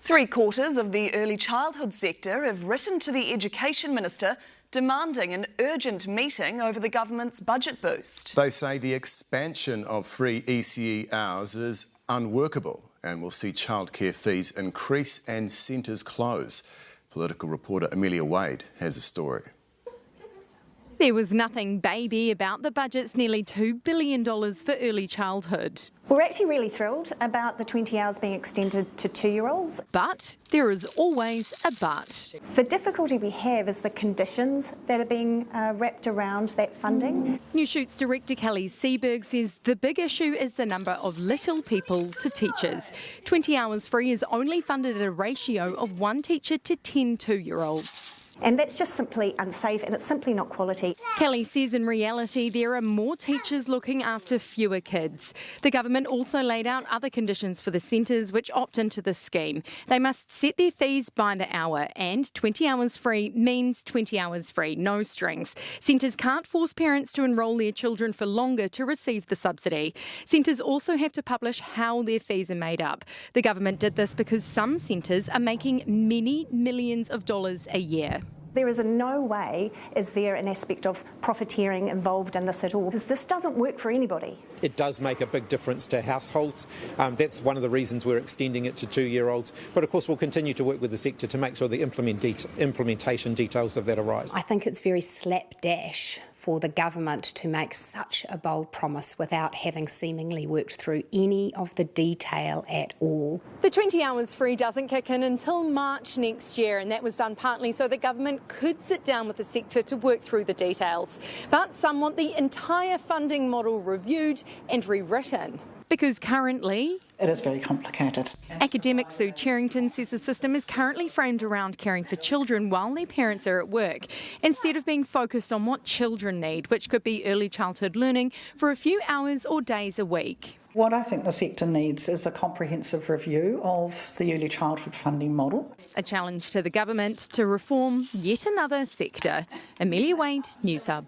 Three-quarters of the early childhood sector have written to the Education Minister demanding an urgent meeting over the government's budget boost. They say the expansion of free ECE hours is unworkable and will see childcare fees increase and centres close. Political reporter Amelia Wade has a story. There was nothing baby about the budget's nearly $2 billion for early childhood. We're actually really thrilled about the 20 hours being extended to 2-year-olds. But there is always a but. The difficulty we have is the conditions that are being wrapped around that funding. Newshub's director Kelly Seberg says the big issue is the number of little people to teachers. 20 hours free is only funded at a ratio of 1 teacher to 10 2-year-olds. And that's just simply unsafe and it's simply not quality. Kelly says in reality there are more teachers looking after fewer kids. The government also laid out other conditions for the centres which opt into the scheme. They must set their fees by the hour, and 20 hours free means 20 hours free, no strings. Centres can't force parents to enrol their children for longer to receive the subsidy. Centres also have to publish how their fees are made up. The government did this because some centres are making many millions of dollars a year. There is in no way is there an aspect of profiteering involved in this at all, because this doesn't work for anybody. It does make a big difference to households. That's one of the reasons we're extending it to 2-year-olds. But of course we'll continue to work with the sector to make sure the implementation details of that arise. I think it's very slapdash for the government to make such a bold promise without having seemingly worked through any of the detail at all. The 20 hours free doesn't kick in until March next year, and that was done partly so the government could sit down with the sector to work through the details. But some want the entire funding model reviewed and rewritten. Because currently it is very complicated. Academic Sue Cherrington says the system is currently framed around caring for children while their parents are at work, instead of being focused on what children need, which could be early childhood learning for a few hours or days a week. What I think the sector needs is a comprehensive review of the early childhood funding model. A challenge to the government to reform yet another sector. Amelia Wade, Newshub.